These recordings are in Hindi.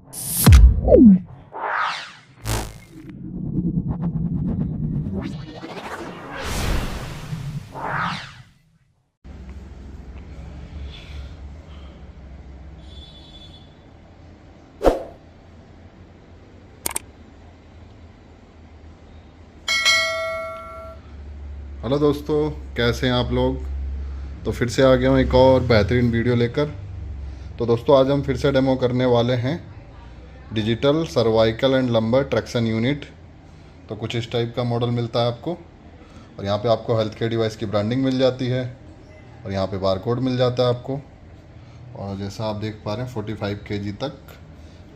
हेलो दोस्तों, कैसे हैं आप लोग। तो फिर से आ गया हूँ एक और बेहतरीन वीडियो लेकर। तो दोस्तों आज हम फिर से डेमो करने वाले हैं digital cervical and lumbar traction unit. तो कुछ इस टाइप का मॉडल मिलता है आपको, और यहाँ पे आपको हेल्थ केयर डिवाइस की ब्रांडिंग मिल जाती है, और यहाँ पे बारकोड मिल जाता है आपको। और जैसा आप देख पा रहे हैं 45 kg तक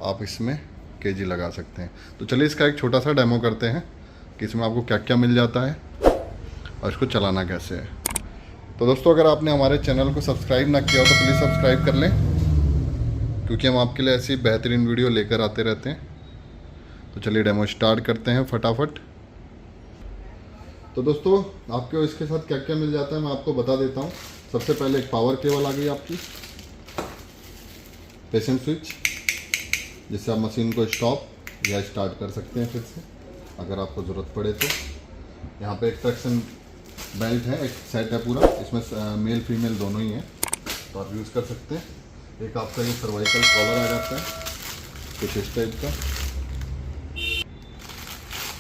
आप इसमें kg लगा सकते हैं। तो चलिए इसका एक छोटा सा डेमो करते हैं कि इसमें आपको क्या क्या मिल जाता है और इसको चलाना कैसे है। तो दोस्तों अगर आपने हमारे चैनल को सब्सक्राइब ना किया हो तो प्लीज़ सब्सक्राइब कर लें, क्योंकि हम आपके लिए ऐसी बेहतरीन वीडियो लेकर आते रहते हैं। तो चलिए डेमो स्टार्ट करते हैं फटाफट। तो दोस्तों आपको इसके साथ क्या क्या मिल जाता है मैं आपको बता देता हूँ। सबसे पहले एक पावर केबल आ गई आपकी, पेशेंट स्विच, जिससे आप मशीन को स्टॉप या स्टार्ट कर सकते हैं फिर से अगर आपको ज़रूरत पड़े तो। यहाँ पे एक ट्रैक्शन बेल्ट है, एक सेट है पूरा, इसमें मेल फीमेल दोनों ही हैं, तो आप यूज़ कर सकते हैं। एक आपका ये सर्वाइकल कॉलर आ जाता है कुछ इस टाइप का,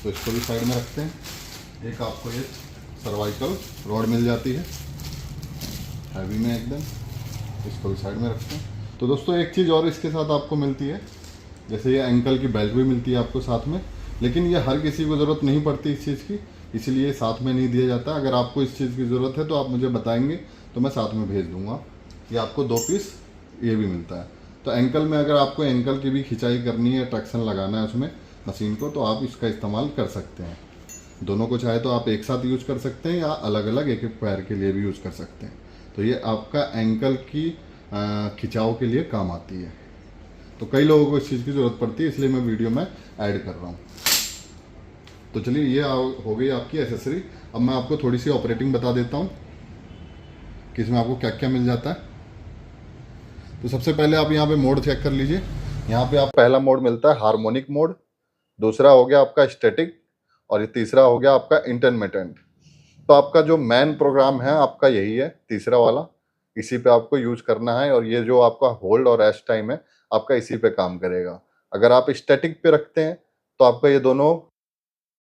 तो इसको भी साइड में रखते हैं। एक आपको ये सर्वाइकल रॉड मिल जाती है हैवी में एकदम, इसको भी साइड में रखते हैं। तो दोस्तों एक चीज़ और इसके साथ आपको मिलती है, जैसे ये एंकल की बेल्ट भी मिलती है आपको साथ में, लेकिन ये हर किसी को ज़रूरत नहीं पड़ती इस चीज़ की, इसलिए साथ में नहीं दिया जाता। अगर आपको इस चीज़ की ज़रूरत है तो आप मुझे बताएंगे तो मैं साथ में भेज दूंगा। ये आपको 2 पीस ये भी मिलता है। तो एंकल में अगर आपको एंकल की भी खिंचाई करनी है, ट्रैक्शन लगाना है उसमें मशीन को, तो आप इसका इस्तेमाल कर सकते हैं। दोनों को चाहे तो आप एक साथ यूज़ कर सकते हैं या अलग अलग एक एक पैर के लिए भी यूज़ कर सकते हैं। तो ये आपका एंकल की खिंचाव के लिए काम आती है। तो कई लोगों को इस चीज़ की ज़रूरत पड़ती है, इसलिए मैं वीडियो में ऐड कर रहा हूँ। तो चलिए ये हो गई आपकी एसेसरी। अब मैं आपको थोड़ी सी ऑपरेटिंग बता देता हूँ कि इसमें आपको क्या क्या मिल जाता है। तो सबसे पहले आप यहाँ पे मोड चेक कर लीजिए। यहाँ पे आप पहला मोड मिलता है हार्मोनिक मोड, दूसरा हो गया आपका स्टैटिक, और ये तीसरा हो गया आपका इंटरमिटेंट। तो आपका जो मेन प्रोग्राम है आपका यही है, तीसरा वाला, इसी पे आपको यूज़ करना है। और ये जो आपका होल्ड और रेस्ट टाइम है आपका इसी पे काम करेगा। अगर आप स्टैटिक पे रखते हैं तो आपका ये दोनों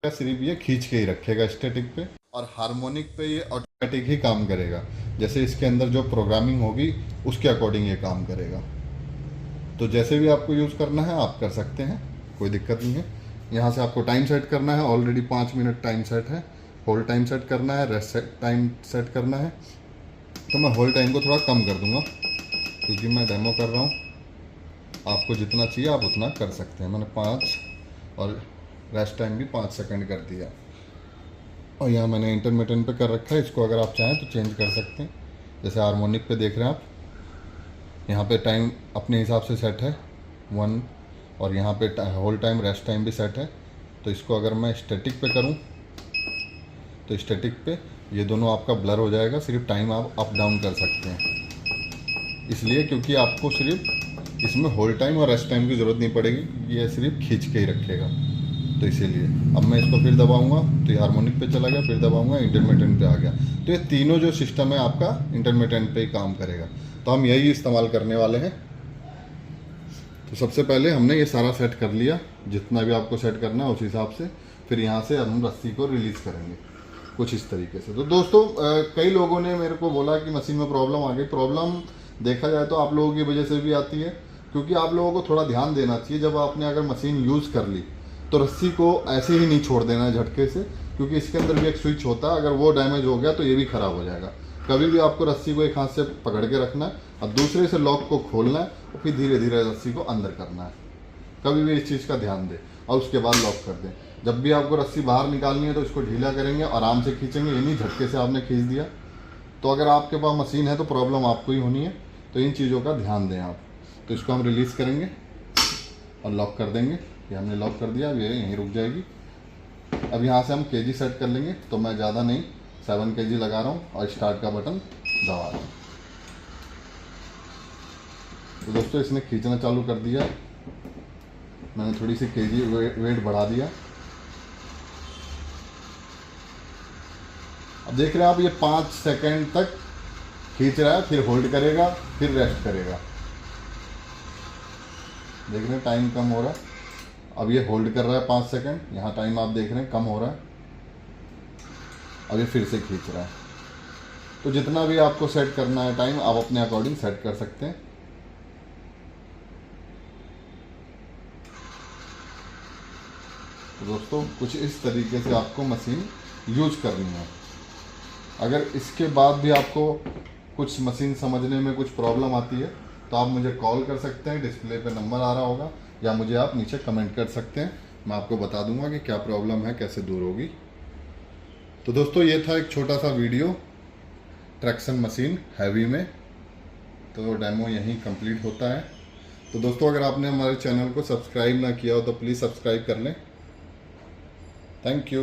सिर्फ ये खींच के ही रखेगा स्टैटिक पे, और हार्मोनिक पे ये ऑटोमेटिक ही काम करेगा। जैसे इसके अंदर जो प्रोग्रामिंग होगी उसके अकॉर्डिंग ये काम करेगा। तो जैसे भी आपको यूज़ करना है आप कर सकते हैं, कोई दिक्कत नहीं है। यहाँ से आपको टाइम सेट करना है, ऑलरेडी 5 मिनट टाइम सेट है। होल्ड टाइम सेट करना है, रेस्ट टाइम सेट करना है। तो मैं होल्ड टाइम को थोड़ा कम कर दूंगा क्योंकि मैं डेमो कर रहा हूँ। आपको जितना चाहिए आप उतना कर सकते हैं। मैंने 5 और रेस्ट टाइम भी 5 सेकंड कर दिया। और यहाँ मैंने इंटरमिटेंट पे कर रखा है, इसको अगर आप चाहें तो चेंज कर सकते हैं। जैसे हार्मोनिक पे देख रहे हैं आप, यहाँ पे टाइम अपने हिसाब से सेट है 1, और यहाँ पे होल्ड टाइम रेस्ट टाइम भी सेट है। तो इसको अगर मैं स्टैटिक पे करूँ तो स्टैटिक पे ये दोनों आपका ब्लर हो जाएगा, सिर्फ टाइम आप अप डाउन कर सकते हैं। इसलिए क्योंकि आपको सिर्फ इसमें होल्ड टाइम और रेस्ट टाइम की ज़रूरत नहीं पड़ेगी, ये सिर्फ खींच के ही रखेगा। तो इसीलिए अब मैं इसको फिर दबाऊंगा तो ये हार्मोनिक पे चला गया, फिर दबाऊंगा इंटरमिटेंट पे आ गया। तो ये तीनों जो सिस्टम है आपका इंटरमिटेंट पे ही काम करेगा। तो हम यही इस्तेमाल करने वाले हैं। तो सबसे पहले हमने ये सारा सेट कर लिया, जितना भी आपको सेट करना है उस हिसाब से। फिर यहाँ से हम रस्सी को रिलीज़ करेंगे कुछ इस तरीके से। तो दोस्तों कई लोगों ने मेरे को बोला कि मशीन में प्रॉब्लम आ गई। प्रॉब्लम देखा जाए तो आप लोगों की वजह से भी आती है, क्योंकि आप लोगों को थोड़ा ध्यान देना चाहिए। जब आपने अगर मशीन यूज़ कर ली तो रस्सी को ऐसे ही नहीं छोड़ देना है झटके से, क्योंकि इसके अंदर भी एक स्विच होता है। अगर वो डैमेज हो गया तो ये भी ख़राब हो जाएगा। कभी भी आपको रस्सी को एक हाथ से पकड़ के रखना है और दूसरे से लॉक को खोलना है और फिर धीरे धीरे रस्सी को अंदर करना है। कभी भी इस चीज़ का ध्यान दें और उसके बाद लॉक कर दें। जब भी आपको रस्सी बाहर निकालनी है तो इसको ढीला करेंगे, आराम से खींचेंगे, ये नहीं झटके से आपने खींच दिया। तो अगर आपके पास मशीन है तो प्रॉब्लम आपको ही होनी है। तो इन चीज़ों का ध्यान दें आप। तो इसको हम रिलीज़ करेंगे और लॉक कर देंगे। ये हमने लॉक कर दिया, अब ये यहीं रुक जाएगी। अब यहाँ से हम केजी सेट कर लेंगे। तो मैं ज़्यादा नहीं 7 kg लगा रहा हूँ और स्टार्ट का बटन दबा रहा हूँ। तो दोस्तों इसने खींचना चालू कर दिया। मैंने थोड़ी सी केजी वेट बढ़ा दिया। अब देख रहे हैं आप, ये 5 सेकंड तक खींच रहा है, फिर होल्ड करेगा, फिर रेस्ट करेगा। देख रहे हैं टाइम कम हो रहा है। अब ये होल्ड कर रहा है 5 सेकंड, यहाँ टाइम आप देख रहे हैं कम हो रहा है। अब ये फिर से खींच रहा है। तो जितना भी आपको सेट करना है टाइम, आप अपने अकॉर्डिंग सेट कर सकते हैं। तो दोस्तों कुछ इस तरीके से आपको मशीन यूज करनी है। अगर इसके बाद भी आपको कुछ मशीन समझने में कुछ प्रॉब्लम आती है तो आप मुझे कॉल कर सकते हैं, डिस्प्ले पे नंबर आ रहा होगा, या मुझे आप नीचे कमेंट कर सकते हैं। मैं आपको बता दूंगा कि क्या प्रॉब्लम है, कैसे दूर होगी। तो दोस्तों ये था एक छोटा सा वीडियो ट्रैक्शन मशीन हैवी में। तो डेमो यहीं कंप्लीट होता है। तो दोस्तों अगर आपने हमारे चैनल को सब्सक्राइब ना किया हो तो प्लीज़ सब्सक्राइब कर लें। Thank you.